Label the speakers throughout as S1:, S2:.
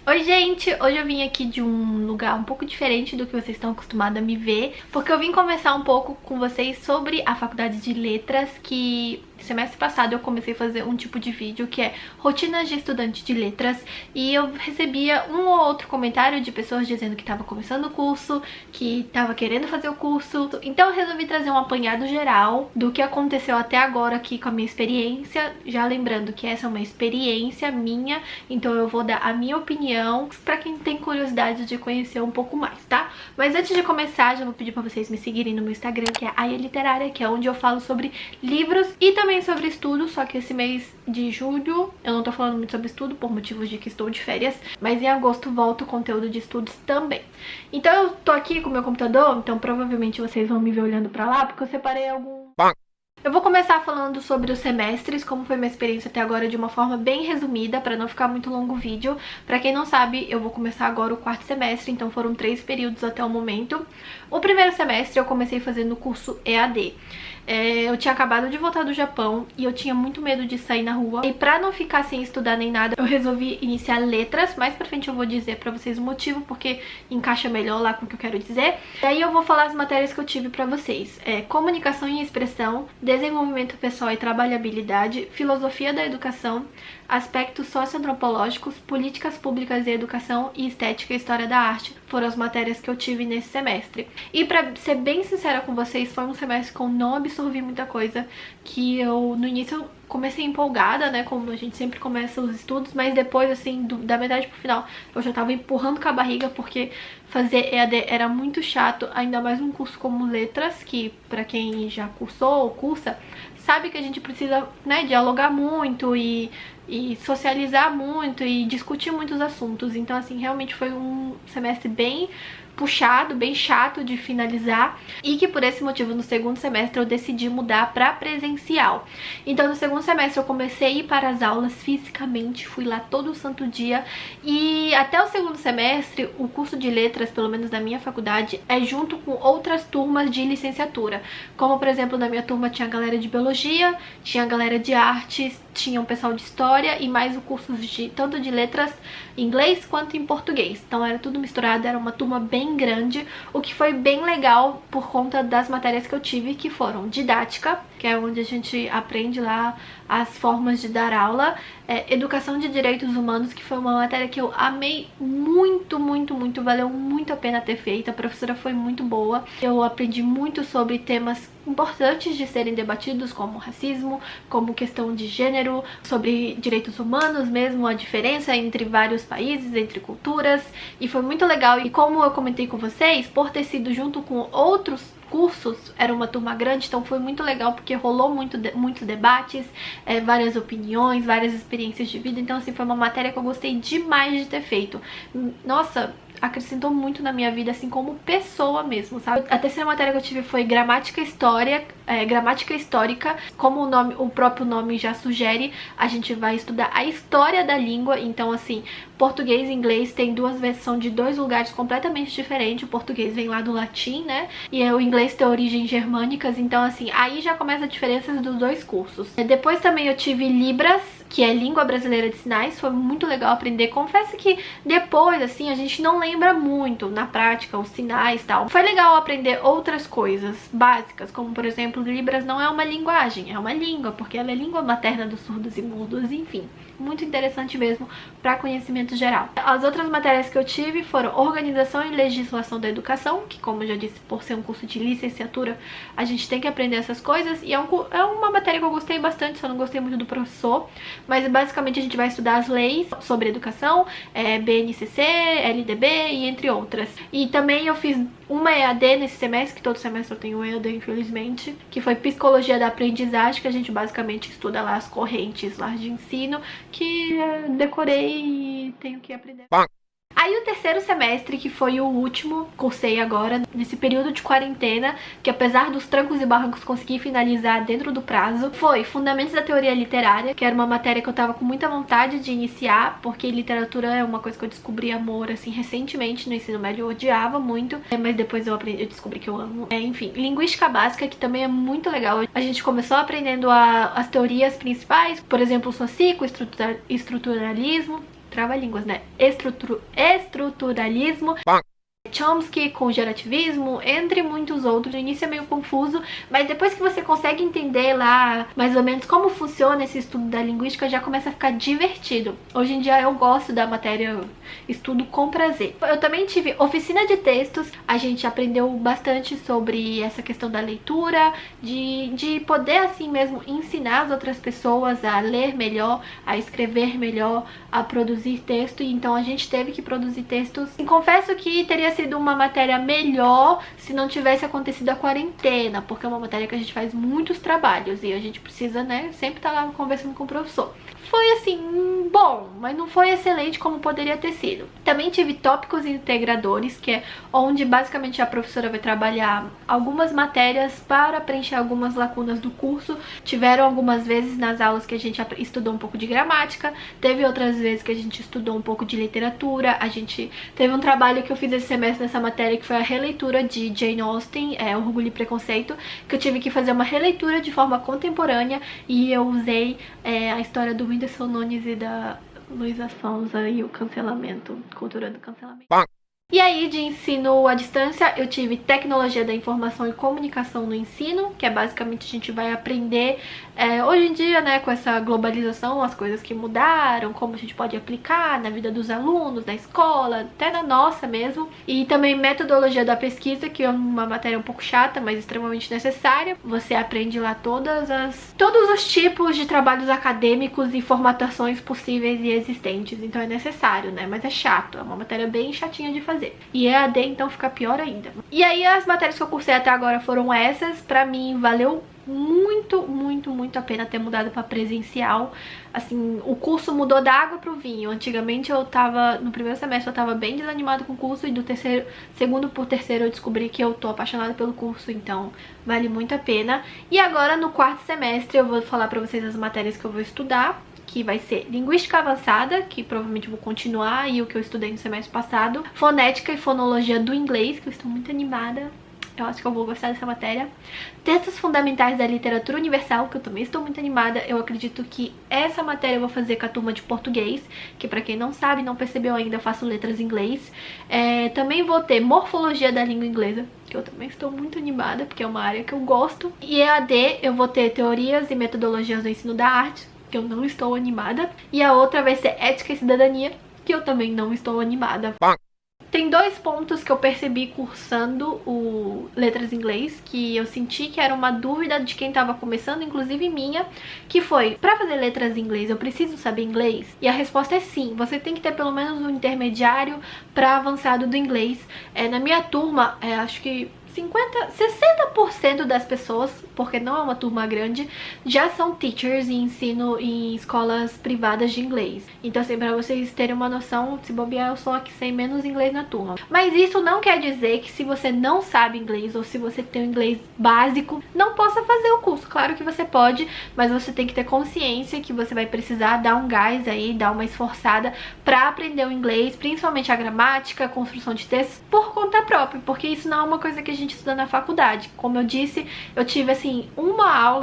S1: Oi gente, hoje eu vim aqui de um lugar um pouco diferente do que vocês estão acostumados a me ver, porque eu vim conversar um pouco com vocês sobre a faculdade de letras, que semestre passado eu comecei a fazer um tipo de vídeo que é rotinas de estudante de letras, e eu recebia um ou outro comentário de pessoas dizendo que estava começando o curso, que estava querendo fazer o curso. Então eu resolvi trazer um apanhado geral do que aconteceu até agora aqui com a minha experiência, já lembrando que essa é uma experiência minha, então eu vou dar a minha opinião pra quem tem curiosidade de conhecer um pouco mais, tá? Mas antes de começar, já vou pedir pra vocês me seguirem no meu Instagram, que é Aya Literária, que é onde eu falo sobre livros e também sobre estudo, só que esse mês de julho eu não tô falando muito sobre estudo por motivos de que estou de férias, mas em agosto volto o conteúdo de estudos também. Então eu tô aqui com o meu computador, então provavelmente vocês vão me ver olhando pra lá, porque eu separei algum... Eu vou começar falando sobre os semestres, como foi minha experiência até agora, de uma forma bem resumida, para não ficar muito longo o vídeo. Para quem não sabe, eu vou começar agora o quarto semestre, então foram 3 períodos até o momento. O primeiro semestre eu comecei fazendo o curso EAD. Eu tinha acabado de voltar do Japão e eu tinha muito medo de sair na rua. E pra não ficar sem estudar nem nada, eu resolvi iniciar letras. Mais pra frente eu vou dizer pra vocês o motivo, porque encaixa melhor lá com o que eu quero dizer. E aí eu vou falar as matérias que eu tive pra vocês. Comunicação e expressão, desenvolvimento pessoal e trabalhabilidade, filosofia da educação, aspectos socioantropológicos, políticas públicas e educação e estética e história da arte. Foram as matérias que eu tive nesse semestre. E pra ser bem sincera com vocês, foi um semestre que eu não absorvi muita coisa, que eu no início comecei empolgada, né, como a gente sempre começa os estudos, mas depois, assim, da metade pro final, eu já tava empurrando com a barriga, porque fazer EAD era muito chato, ainda mais um curso como letras, que pra quem já cursou ou cursa, sabe que a gente precisa, né, dialogar muito e socializar muito e discutir muitos assuntos. Então, assim, realmente foi um semestre bem puxado, bem chato de finalizar, e que por esse motivo no segundo semestre eu decidi mudar para presencial. Então no segundo semestre eu comecei a ir para as aulas fisicamente, fui lá todo santo dia, e até o segundo semestre o curso de letras, pelo menos na minha faculdade, é junto com outras turmas de licenciatura, como por exemplo na minha turma tinha a galera de biologia, tinha a galera de artes, tinha um pessoal de história e mais o curso de tanto de letras em inglês quanto em português. Então era tudo misturado, era uma turma bem grande, o que foi bem legal por conta das matérias que eu tive, que foram didática, que é onde a gente aprende lá as formas de dar aula, educação de direitos humanos, que foi uma matéria que eu amei muito, muito, muito, valeu muito a pena ter feito, a professora foi muito boa, eu aprendi muito sobre temas importantes de serem debatidos, como racismo, como questão de gênero, sobre direitos humanos mesmo, a diferença entre vários países, entre culturas, e foi muito legal. E como eu comentei com vocês, por ter sido junto com outros cursos, era uma turma grande, então foi muito legal porque rolou muitos debates, várias opiniões, várias experiências de vida. Então assim, foi uma matéria que eu gostei demais de ter feito. Nossa, acrescentou muito na minha vida, assim, como pessoa mesmo, sabe? A terceira matéria que eu tive foi gramática histórica. Como o próprio nome já sugere, a gente vai estudar a história da língua. Então, assim, português e inglês tem duas versões, são de dois lugares completamente diferentes. O português vem lá do latim, né? E o inglês tem origens germânicas. Então, assim, aí já começa a diferença dos dois cursos. Depois também eu tive Libras, que é Língua Brasileira de Sinais. Foi muito legal aprender. Confesso que depois, assim, a gente não lembra muito na prática os sinais e tal. Foi legal aprender outras coisas básicas, como por exemplo, Libras não é uma linguagem, é uma língua, porque ela é língua materna dos surdos e mudos, enfim. Muito interessante mesmo para conhecimento geral. As outras matérias que eu tive foram Organização e Legislação da Educação, que, como eu já disse, por ser um curso de licenciatura, a gente tem que aprender essas coisas, e é uma matéria que eu gostei bastante, só não gostei muito do professor, mas basicamente a gente vai estudar as leis sobre educação, BNCC, LDB e entre outras. E também eu fiz uma EAD nesse semestre, que todo semestre eu tenho EAD, infelizmente, que foi Psicologia da Aprendizagem, que a gente basicamente estuda lá as correntes lá de ensino, que decorei e tenho que aprender. Aí o terceiro semestre, que foi o último, cursei agora, nesse período de quarentena, que apesar dos trancos e barrancos consegui finalizar dentro do prazo, foi Fundamentos da Teoria Literária, que era uma matéria que eu tava com muita vontade de iniciar, porque literatura é uma coisa que eu descobri amor, assim, recentemente no ensino médio. Eu odiava muito, mas depois eu descobri que eu amo. Enfim, Linguística Básica, que também é muito legal. A gente começou aprendendo as teorias principais, por exemplo, o socico, estruturalismo, trava-línguas, né? Estruturalismo, Chomsky com gerativismo, entre muitos outros. No início é meio confuso, mas depois que você consegue entender lá mais ou menos como funciona esse estudo da linguística, já começa a ficar divertido. Hoje em dia eu gosto da matéria, estudo com prazer. Eu também tive oficina de textos, a gente aprendeu bastante sobre essa questão da leitura, de poder assim mesmo ensinar as outras pessoas a ler melhor, a escrever melhor, a produzir texto. E então a gente teve que produzir textos. E confesso que teria sido uma matéria melhor se não tivesse acontecido a quarentena, porque é uma matéria que a gente faz muitos trabalhos e a gente precisa, né, sempre estar lá conversando com o professor. Foi assim, bom, mas não foi excelente como poderia ter sido. Também tive tópicos integradores, que é onde basicamente a professora vai trabalhar algumas matérias para preencher algumas lacunas do curso. Tiveram algumas vezes nas aulas que a gente estudou um pouco de gramática, teve outras vezes que a gente estudou um pouco de literatura. A gente teve um trabalho que eu fiz esse semestre nessa matéria, que foi a releitura de Jane Austen, Orgulho e Preconceito, que eu tive que fazer uma releitura de forma contemporânea e eu usei a história do Whindersson Nunes e da Luísa Sonza e o cancelamento, cultura do cancelamento. E aí, de ensino à distância, eu tive tecnologia da informação e comunicação no ensino, que é basicamente a gente vai aprender hoje em dia, né, com essa globalização, as coisas que mudaram, como a gente pode aplicar na vida dos alunos, na escola, até na nossa mesmo. E também metodologia da pesquisa, que é uma matéria um pouco chata, mas extremamente necessária. Você aprende lá todos os tipos de trabalhos acadêmicos e formatações possíveis e existentes. Então é necessário, né, mas é chato, é uma matéria bem chatinha de fazer. E EAD então fica pior ainda. E aí as matérias que eu cursei até agora foram essas. Pra mim valeu muito, muito, muito a pena ter mudado pra presencial. Assim, o curso mudou da água pro vinho. Antigamente no primeiro semestre eu tava bem desanimada com o curso, e do segundo por terceiro eu descobri que eu tô apaixonada pelo curso, então vale muito a pena. E agora no quarto semestre eu vou falar pra vocês as matérias que eu vou estudar, que vai ser linguística avançada, que provavelmente vou continuar, e o que eu estudei no semestre passado, fonética e fonologia do inglês, que eu estou muito animada. Eu acho que eu vou gostar dessa matéria. Textos fundamentais da literatura universal, que eu também estou muito animada. Eu acredito que essa matéria eu vou fazer com a turma de português, que pra quem não sabe, não percebeu ainda, eu faço letras em inglês. Também vou ter morfologia da língua inglesa, que eu também estou muito animada, porque é uma área que eu gosto. E EAD eu vou ter teorias e metodologias do ensino da arte, que eu não estou animada. E a outra vai ser ética e cidadania, que eu também não estou animada. Tem dois pontos que eu percebi cursando o Letras em Inglês, que eu senti que era uma dúvida de quem estava começando, inclusive minha, que foi: pra fazer letras em inglês eu preciso saber inglês? E a resposta é sim, você tem que ter pelo menos um intermediário para avançado do inglês. Na minha turma, acho que 60% das pessoas, porque não é uma turma grande, já são teachers em ensino em escolas privadas de inglês. Então assim, pra vocês terem uma noção, se bobear eu sou a que sei menos inglês na turma. Mas isso não quer dizer que se você não sabe inglês, ou se você tem um inglês básico, não possa fazer o curso. Claro que você pode, mas você tem que ter consciência que você vai precisar dar um gás aí, dar uma esforçada pra aprender o inglês, principalmente a gramática, a construção de textos, por conta própria, porque isso não é uma coisa que a gente estuda na faculdade. Como eu disse, eu tive assim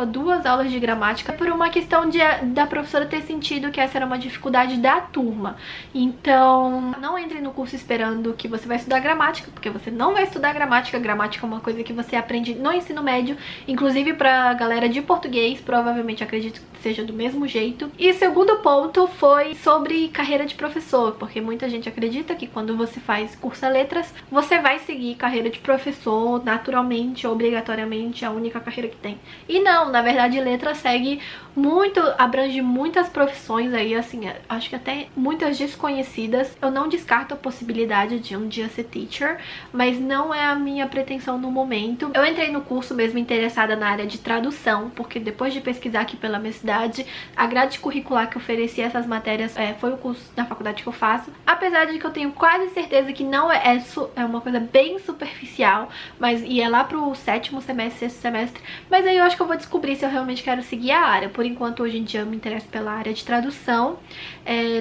S1: duas aulas de gramática por uma questão da professora ter sentido que essa era uma dificuldade da turma. Então não entre no curso esperando que você vai estudar gramática, porque você não vai estudar gramática. Gramática é uma coisa que você aprende no ensino médio, inclusive pra galera de português, provavelmente acredito que seja do mesmo jeito. E o segundo ponto foi sobre carreira de professor, porque muita gente acredita que quando você cursa letras, você vai seguir carreira de professor naturalmente, obrigatoriamente, a única carreira que tem. E não, na verdade letras abrange muitas profissões aí, assim, acho que até muitas desconhecidas. Eu não descarto a possibilidade de um dia ser teacher, mas não é a minha pretensão no momento. Eu entrei no curso mesmo interessada na área de tradução, porque depois de pesquisar aqui pela minha cidade, a grade curricular que oferecia essas matérias foi o curso da faculdade que eu faço. Apesar de que eu tenho quase certeza que não é uma coisa bem superficial, mas ia lá pro sétimo semestre, sexto semestre. Mas aí eu acho que eu vou descobrir se eu realmente quero seguir a área. Por enquanto, hoje em dia eu me interesso pela área de tradução,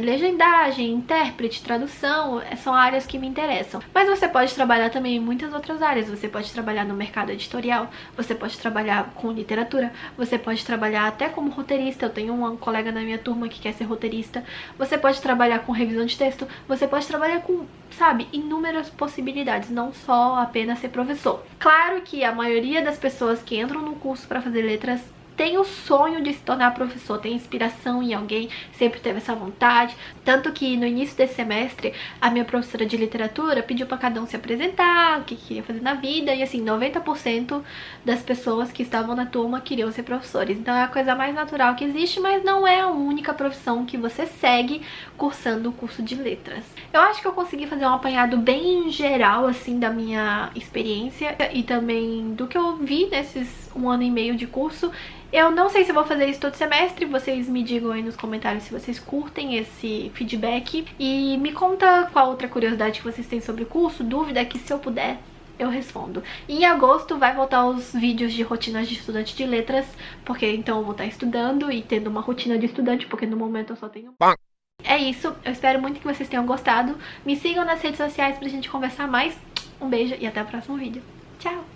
S1: legendagem, intérprete, tradução, são áreas que me interessam. Mas você pode trabalhar também em muitas outras áreas. Você pode trabalhar no mercado editorial, você pode trabalhar com literatura, você pode trabalhar até como roteirista roteirista, eu tenho uma colega na minha turma que quer ser roteirista. Você pode trabalhar com revisão de texto, você pode trabalhar com, sabe, inúmeras possibilidades, não só apenas ser professor. Claro que a maioria das pessoas que entram no curso para fazer letras tem o sonho de se tornar professor, tem inspiração em alguém, sempre teve essa vontade. Tanto que no início desse semestre, a minha professora de literatura pediu para cada um se apresentar, o que queria fazer na vida, e assim, 90% das pessoas que estavam na turma queriam ser professores. Então é a coisa mais natural que existe, mas não é a única profissão que você segue cursando o curso de letras. Eu acho que eu consegui fazer um apanhado bem geral, assim, da minha experiência e também do que eu vi nesses 1 ano e meio de curso. Eu não sei se eu vou fazer isso todo semestre, vocês me digam aí nos comentários se vocês curtem esse feedback. E me conta qual outra curiosidade que vocês têm sobre o curso, dúvida que se eu puder eu respondo. E em agosto vai voltar os vídeos de rotinas de estudante de letras, porque então eu vou estar estudando e tendo uma rotina de estudante, porque no momento eu só tenho... É isso, eu espero muito que vocês tenham gostado. Me sigam nas redes sociais pra gente conversar mais. Um beijo e até o próximo vídeo. Tchau!